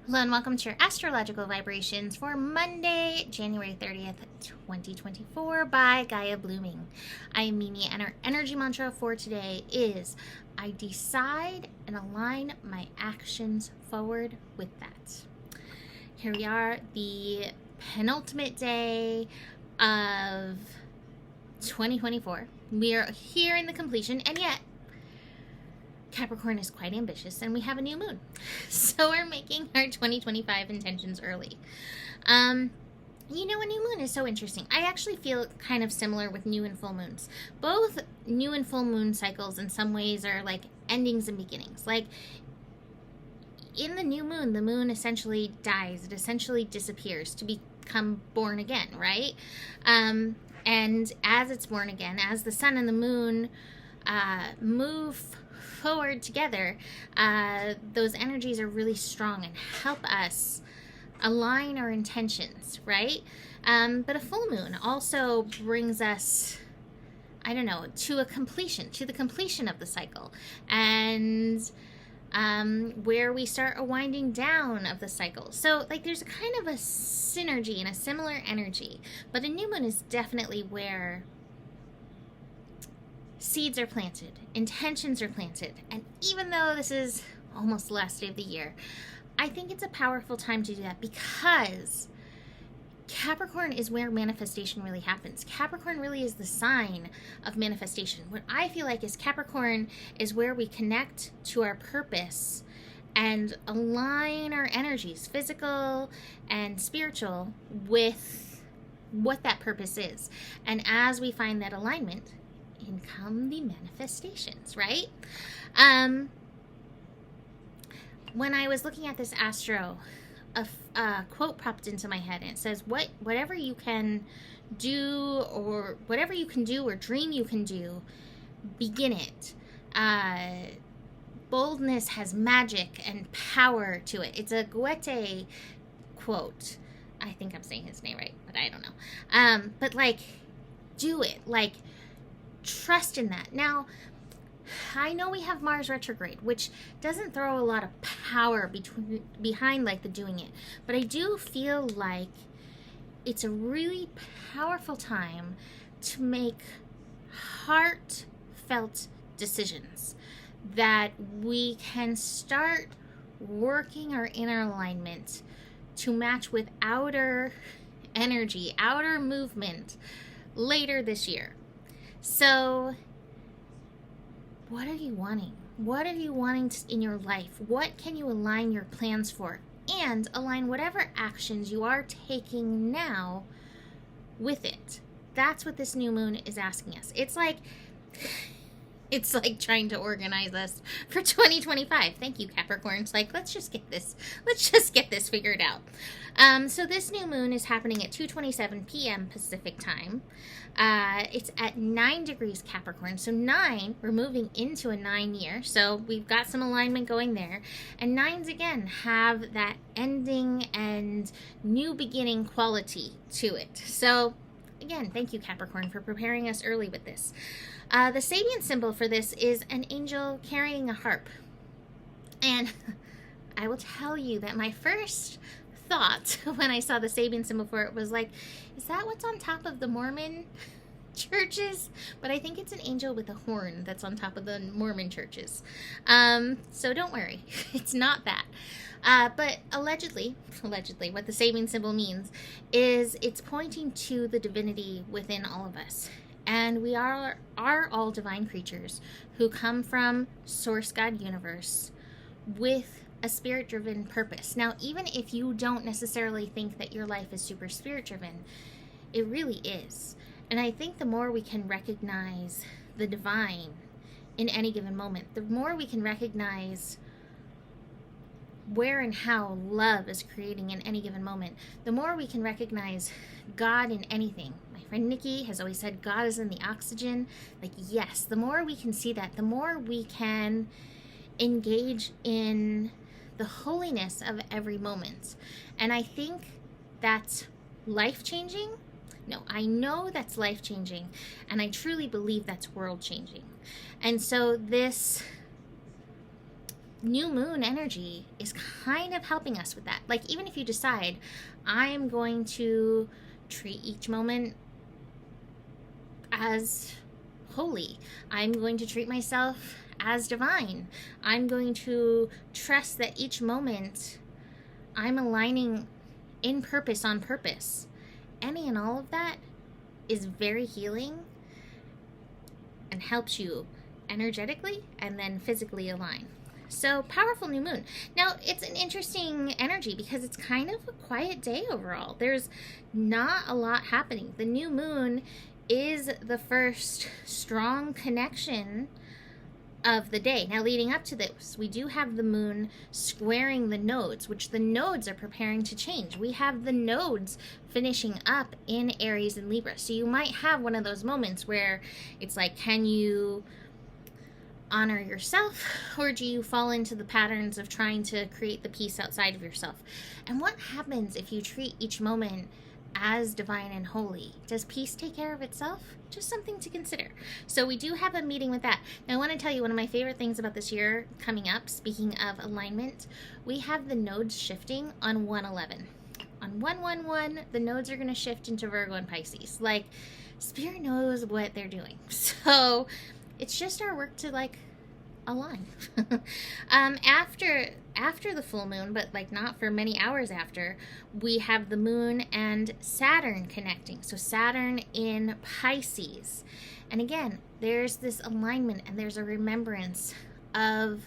Hello and welcome to your astrological vibrations for Monday, January 30th, 2024 by Gaia Blooming. I am Mimi and our energy mantra for today is I decide and align my actions forward with that. Here we are, the penultimate day of 2024. We are here in the completion, and yet Capricorn is quite ambitious and we have a new moon. So we're making our 2025 intentions early. A new moon is so interesting. I actually feel kind of similar with new and full moons. Both new and full moon cycles in some ways are like endings and beginnings. Like in the new moon, the moon essentially dies. It essentially disappears to become born again, right? And as it's born again, as the sun and the moon move forward together, those energies are really strong and help us align our intentions, right? But a full moon also brings us, to the completion of the cycle, and where we start a winding down of the cycle. So like there's a kind of a synergy and a similar energy, but a new moon is definitely where seeds are planted, intentions are planted, and even though this is almost the last day of the year, I think it's a powerful time to do that because Capricorn is where manifestation really happens. Capricorn really is the sign of manifestation. What I feel like is Capricorn is where we connect to our purpose and align our energies, physical and spiritual, with what that purpose is. And as we find that alignment, in come the manifestations, right? When I was looking at this Astro, a quote popped into my head, and it says, whatever you can do or dream you can do, begin it. Boldness has magic and power to it. It's a Goethe quote. I think I'm saying his name right, but I don't know. But like, do it. Like, trust in that. Now, I know we have Mars retrograde, which doesn't throw a lot of power behind like the doing it, but I do feel like it's a really powerful time to make heartfelt decisions that we can start working our inner alignment to match with outer energy, outer movement later this year. So, what are you wanting? What are you wanting in your life? What can you align your plans for? And align whatever actions you are taking now with it. That's what this new moon is asking us. It's like trying to organize us for 2025. Thank you, Capricorn. It's like, let's just get this figured out. So this new moon is happening at 2:27 p.m. Pacific time. It's at 9 degrees Capricorn. So 9, we're moving into a 9 year. So we've got some alignment going there. And 9s again have that ending and new beginning quality to it. So again, thank you, Capricorn, for preparing us early with this. The Sabian symbol for this is an angel carrying a harp. And I will tell you that my first thought when I saw the Sabian symbol for it was like, is that what's on top of the Mormon churches? But I think it's an angel with a horn that's on top of the Mormon churches. So don't worry, it's not that. But allegedly, what the Sabian symbol means is it's pointing to the divinity within all of us. And we are all divine creatures who come from Source God Universe with a spirit-driven purpose. Now, even if you don't necessarily think that your life is super spirit-driven, it really is. And I think the more we can recognize the divine in any given moment, the more we can recognize where and how love is creating in any given moment, the more we can recognize God in anything. My friend Nikki has always said God is in the oxygen. Like, yes, the more we can see that, the more we can engage in the holiness of every moment. And I think that's life-changing. No, I know that's life-changing, and I truly believe that's world-changing. And so this new moon energy is kind of helping us with that. Like, even if you decide, I'm going to treat each moment as holy, I'm going to treat myself as divine, I'm going to trust that each moment I'm aligning in purpose on purpose. Any and all of that is very healing and helps you energetically and then physically align. So, powerful new moon. Now, it's an interesting energy because it's kind of a quiet day overall. There's not a lot happening. The new moon is the first strong connection of the day. Now, leading up to this, we do have the moon squaring the nodes, which the nodes are preparing to change. We have the nodes finishing up in Aries and Libra. So you might have one of those moments where it's like, can you honor yourself, or do you fall into the patterns of trying to create the peace outside of yourself? And what happens if you treat each moment as divine and holy? Does peace take care of itself? Just something to consider. So we do have a meeting with that. Now, I want to tell you one of my favorite things about this year coming up, speaking of alignment, we have the nodes shifting on 111. On 111, the nodes are going to shift into Virgo and Pisces. Like, Spirit knows what they're doing. So it's just our work to, like, align. After the full moon, but like not for many hours after, we have the moon and Saturn connecting. So Saturn in Pisces. And again, there's this alignment and there's a remembrance of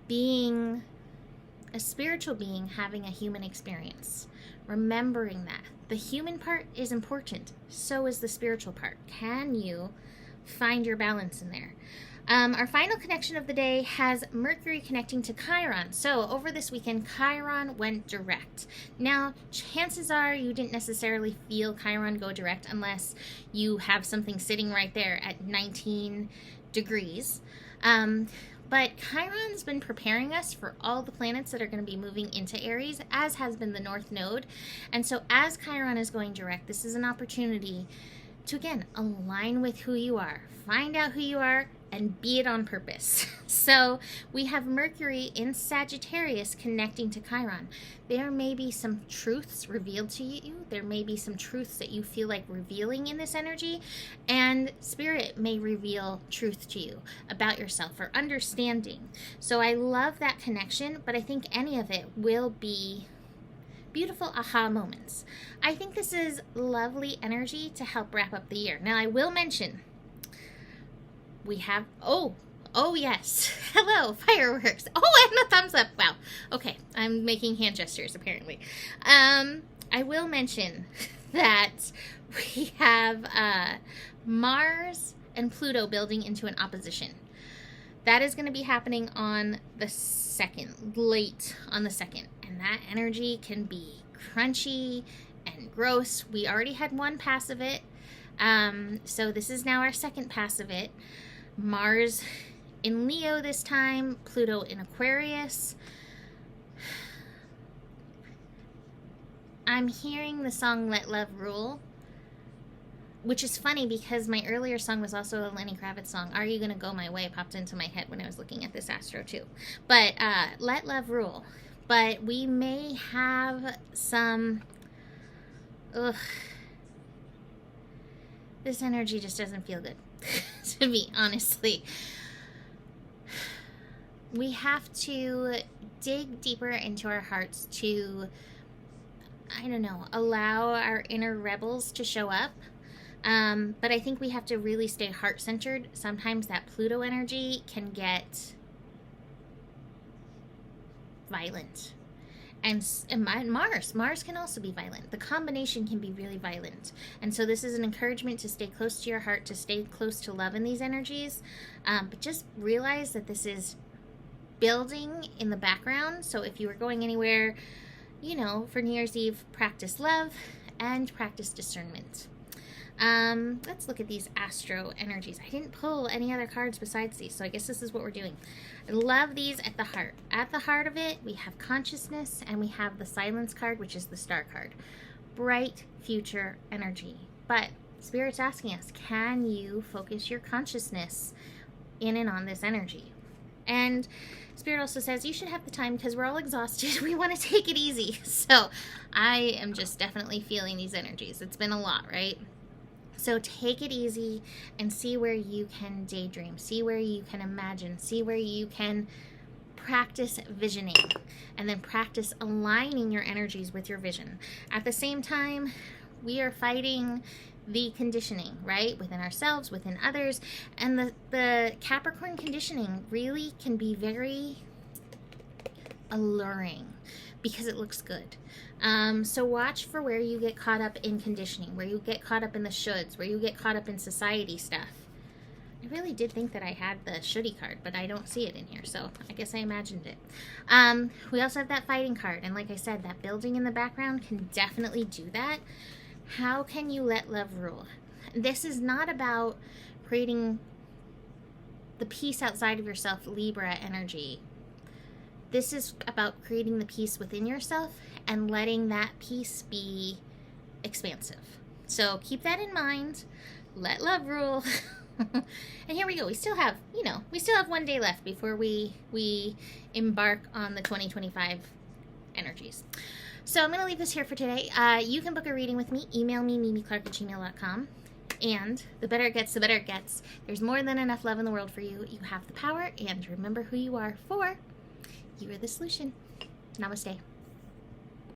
being a spiritual being having a human experience. Remembering that. The human part is important. So is the spiritual part. Can you find your balance in there? Our final connection of the day has Mercury connecting to Chiron. So over this weekend, Chiron went direct. Now, chances are you didn't necessarily feel Chiron go direct unless you have something sitting right there at 19 degrees. But Chiron's been preparing us for all the planets that are going to be moving into Aries, as has been the North Node. And so as Chiron is going direct, this is an opportunity to, again, align with who you are. Find out who you are and be it on purpose. So we have Mercury in Sagittarius connecting to Chiron. There may be some truths revealed to you. There may be some truths that you feel like revealing in this energy. And Spirit may reveal truth to you about yourself or understanding. So I love that connection, but I think any of it will be beautiful aha moments. I think this is lovely energy to help wrap up the year. Now, I will mention we have, oh yes, hello, fireworks. Oh, and a thumbs up. Wow. Okay, I'm making hand gestures apparently. I will mention that we have Mars and Pluto building into an opposition. That is going to be happening on the 2nd, late on the 2nd. And that energy can be crunchy and gross. We already had one pass of it. So this is now our 2nd pass of it. Mars in Leo this time, Pluto in Aquarius. I'm hearing the song Let Love Rule, which is funny because my earlier song was also a Lenny Kravitz song. Are You Gonna Go My Way popped into my head when I was looking at this Astro too. But Let Love Rule. But we may have some... This energy just doesn't feel good, to me, honestly. We have to dig deeper into our hearts to, I don't know, allow our inner rebels to show up. But I think we have to really stay heart-centered. Sometimes that Pluto energy can get violent. And Mars can also be violent. The combination can be really violent. And so this is an encouragement to stay close to your heart, to stay close to love in these energies. But just realize that this is building in the background. So if you were going anywhere, you know, for New Year's Eve, practice love and practice discernment. Let's look at these Astro energies. I didn't pull any other cards besides these, so I guess this is what we're doing. I love these at the heart. At the heart of it, we have consciousness, and we have the silence card, which is the star card. Bright future energy. But Spirit's asking us, can you focus your consciousness in and on this energy? And Spirit also says you should have the time because we're all exhausted. We want to take it easy. So I am just definitely feeling these energies. It's been a lot, right? So take it easy and see where you can daydream, see where you can imagine, see where you can practice visioning, and then practice aligning your energies with your vision. At the same time, we are fighting the conditioning, right? Within ourselves, within others. And the Capricorn conditioning really can be very alluring because it looks good. So watch for where you get caught up in conditioning, where you get caught up in the shoulds, where you get caught up in society stuff. I really did think that I had the shouldy card, but I don't see it in here, so I guess I imagined it. We also have that fighting card, and like I said, that building in the background can definitely do that. How can you let love rule? This is not about creating the peace outside of yourself, Libra energy. This is about creating the peace within yourself and letting that peace be expansive. So keep that in mind. Let love rule. And here we go. We still have, we still have 1 day left before we embark on the 2025 energies. So I'm going to leave this here for today. You can book a reading with me. Email me, mimiclark@gmail.com. And the better it gets, the better it gets. There's more than enough love in the world for you. You have the power, and remember who you are, for you are the solution. Namaste.